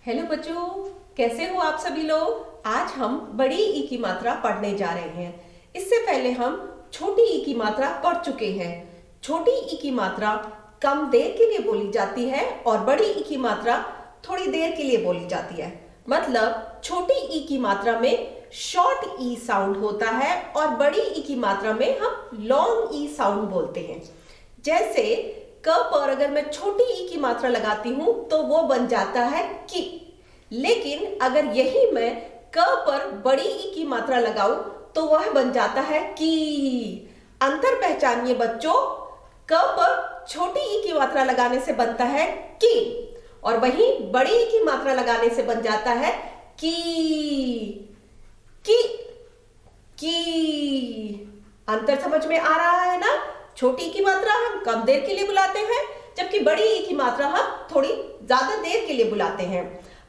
Hello बच्चों, कैसे हो आप सभी लोग। आज हम बड़ी ई की मात्रा पढ़ने जा रहे हैं। इससे पहले हम छोटी ई की मात्रा पढ़ चुके हैं। छोटी ई की मात्रा कम देर के लिए बोली जाती है और बड़ी ई की मात्रा थोड़ी देर के लिए बोली जाती है। मतलब छोटी ई की मात्रा में शॉर्ट ई साउंड होता है और बड़ी ई की मात्रा में हम लॉन्ग ई साउंड बोलते हैं। जैसे क पर अगर मैं छोटी ई की मात्रा लगाती हूं तो वो बन जाता है की। लेकिन अगर यही मैं क पर बड़ी ई की मात्रा लगाऊं तो वह बन जाता है की। अंतर पहचानिए बच्चों, क पर छोटी ई की मात्रा लगाने से बनता है की और वहीं बड़ी ई की मात्रा लगाने से बन जाता है की की की। अंतर समझ में आ रहा है ना। छोटी की मात्रा हम कम देर के लिए बुलाते हैं, जबकि बड़ी ई की मात्रा हम थोड़ी ज्यादा देर के लिए बुलाते हैं।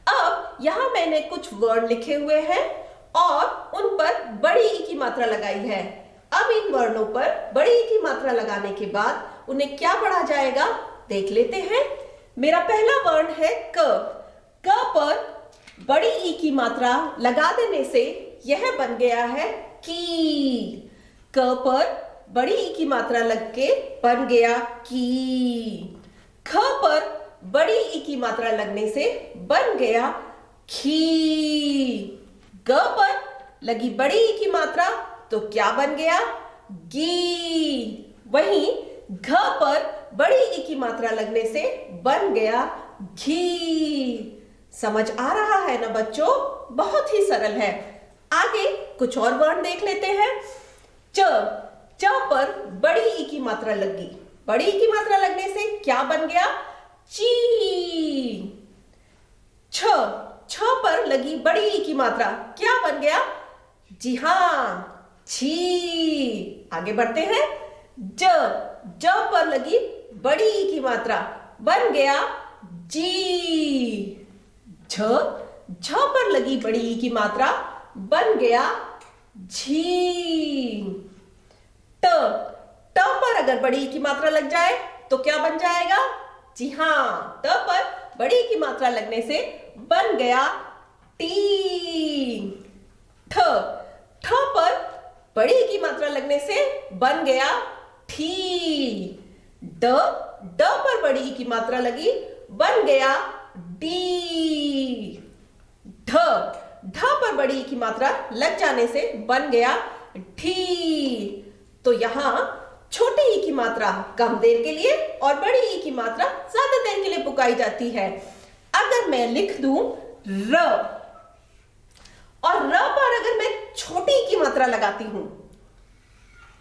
अब यहां मैंने कुछ वर्ड लिखे हुए हैं और उन पर बड़ी ई की मात्रा लगाई है। अब इन वर्णों पर बड़ी ई की मात्रा लगाने के बाद उन्हें क्या पढ़ा जाएगा देख लेते हैं। मेरा पहला वर्ण है क। क पर बड़ी ई की मात्रा लगा देने से यह बन गया है की। क पर बड़ी ई की मात्रा लग के बन गया की। ख पर बड़ी ई की मात्रा लगने से बन गया खी। ग पर लगी बड़ी ई की मात्रा तो क्या बन गया गी। वहीं घ पर बड़ी ई की मात्रा लगने से बन गया घी। समझ आ रहा है ना बच्चों, बहुत ही सरल है। आगे कुछ और वर्ण देख लेते हैं। च पर बड़ी ई की मात्रा लगी, बड़ी ई की मात्रा लगने से क्या बन गया ची। छ पर लगी बड़ी ई की मात्रा क्या बन गया जी हाँ छी। आगे बढ़ते हैं। ज पर लगी बड़ी ई की मात्रा बन गया जी। झ पर लगी बड़ी ई की मात्रा बन गया झी। ट पर अगर बड़ी ई की मात्रा लग जाए तो क्या बन जाएगा जी हाँ, ट पर बड़ी ई की मात्रा लगने से बन गया टी। ठ पर बड़ी ई की मात्रा लगने से बन गया ठी। ड पर बड़ी ई की मात्रा लगी बन गया डी। ढ पर बड़ी ई की मात्रा लग जाने से बन गया ढी। तो यहां छोटी ई की मात्रा कम देर के लिए और बड़ी ई की मात्रा ज्यादा देर के लिए पुकारी जाती है। अगर मैं लिख दूं र और र पर अगर मैं छोटी ई की मात्रा लगाती हूं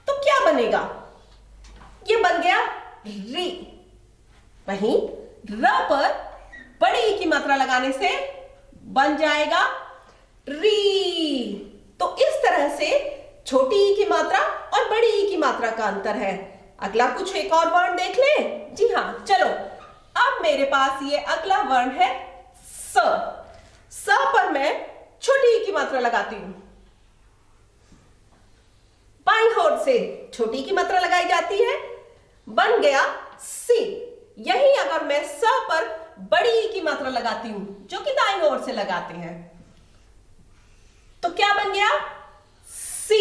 तो क्या बनेगा, ये बन गया री। वहीं र पर बड़ी ई की मात्रा लगाने से बन जाएगा री। तो इस तरह से छोटी ई की मात्रा और बड़ी ई की मात्रा का अंतर है। अगला कुछ एक और वर्ण देख लें। जी हाँ चलो, अब मेरे पास ये अगला वर्ण है स। स पर मैं छोटी ई की मात्रा लगाती हूं, बाईं ओर से छोटी ई की मात्रा लगाई जाती है, बन गया सी। यही अगर मैं स पर बड़ी ई की मात्रा लगाती हूं जो कि दाईं ओर से लगाते हैं तो क्या बन गया सी।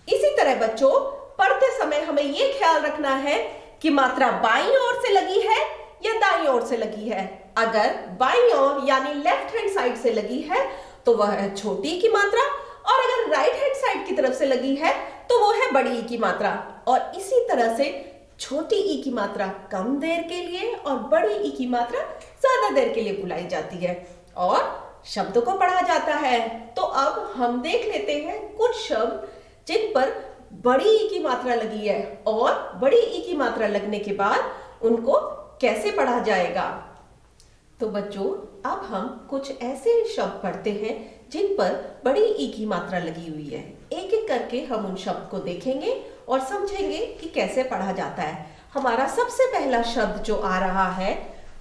इसी तरह बच्चों, पढ़ते समय हमें यह ख्याल रखना है कि मात्रा बाईं ओर से लगी है या दाईं ओर से लगी है। अगर बाईं ओर यानी लेफ्ट हैंड साइड से लगी है तो वह है छोटी की मात्रा, और अगर राइट हैंड साइड की तरफ से लगी है तो वो है बड़ी ई की मात्रा। और इसी तरह से छोटी ई की मात्रा कम देर के लिए और बड़ी ई की मात्रा ज्यादा देर के लिए बुलाई जाती है और शब्दों को पढ़ा जाता है। तो अब हम देख लेते हैं कुछ शब्द जिन पर बड़ी ई की मात्रा लगी है और बड़ी ई की मात्रा लगने के बाद उनको कैसे पढ़ा जाएगा। तो बच्चों, अब हम कुछ ऐसे शब्द पढ़ते हैं जिन पर बड़ी ई की मात्रा लगी हुई है। एक एक करके हम उन शब्द को देखेंगे और समझेंगे कि कैसे पढ़ा जाता है। हमारा सबसे पहला शब्द जो आ रहा है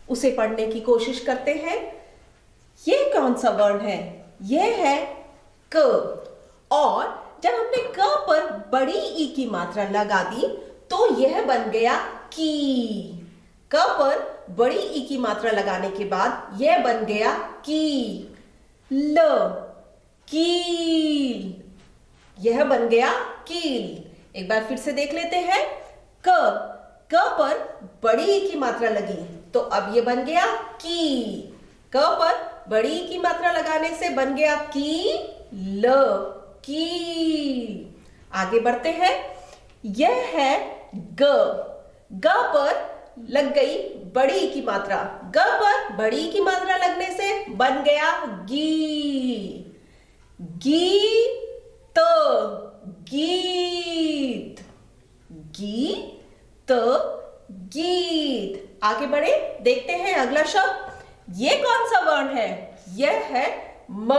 उसे पढ़ने की कोशिश करते हैं। ये कौन सा वर्ण है, यह है क। और जब हमने क पर बड़ी ई की मात्रा लगा दी तो यह बन गया की। क पर बड़ी ई की मात्रा लगाने के बाद यह बन गया की। ल, कील। यह बन गया कील। एक बार फिर से देख लेते हैं। क पर बड़ी ई की मात्रा लगी तो अब ये बन गया की। क पर बड़ी ई की मात्रा लगाने से बन गया की, ल, कील। आगे बढ़ते हैं। यह है ग। ग पर लग गई बड़ी ई की मात्रा। ग पर बड़ी ई की मात्रा लगने से बन गया गी। गीत, गीत। गीत, गीत। आगे बढ़े, देखते हैं अगला शब्द। ये कौन सा वर्ण है? यह है म।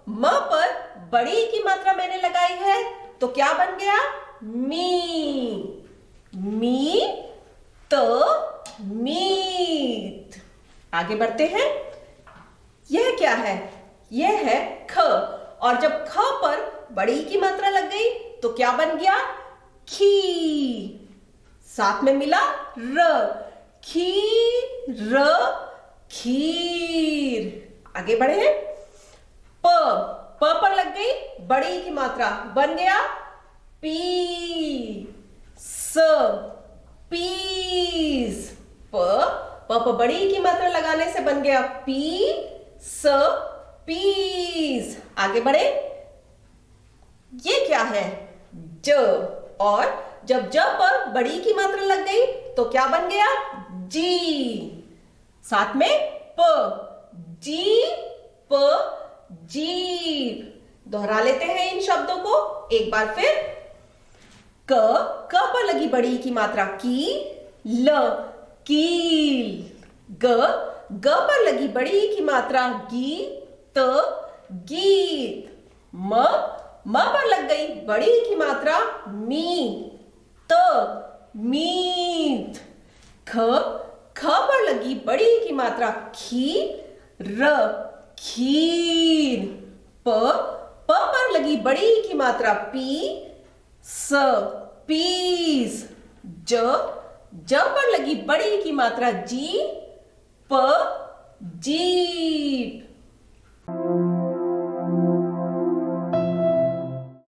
म पर बड़ी ई की मात्रा मैंने लगाई है तो क्या बन गया? मी। मी, त, मीत। आगे बढ़ते हैं। यह क्या है? यह है ख। और जब ख पर बड़ी ई की मात्रा लग गई तो क्या बन गया? खी। साथ में मिला र। खीर, खीर। आगे बढ़े। प पर लग गई बड़ी ई की मात्रा, बन गया पी। स, पीस। प पर बड़ी ई की मात्रा लगाने से बन गया पी, स, पीस। आगे बढ़े। ये क्या है? ज। और जब ज पर बड़ी ई की मात्रा लग गई तो क्या बन गया? जी। साथ में प। जी, प, जीप। दोहरा लेते हैं इन शब्दों को एक बार फिर। क पर लगी बड़ी ई की मात्रा की, ल, कील। ग पर लगी बड़ी ई की मात्रा गी, त, गीत। म पर लग गई बड़ी ई की मात्रा मी, त, मीत। ख पर लगी बड़ी ई की मात्रा खी, र, खीर। प पर लगी बड़ी ई की मात्रा पी, स, पीस। ज पर लगी बड़ी ई की मात्रा जी, प, जीप।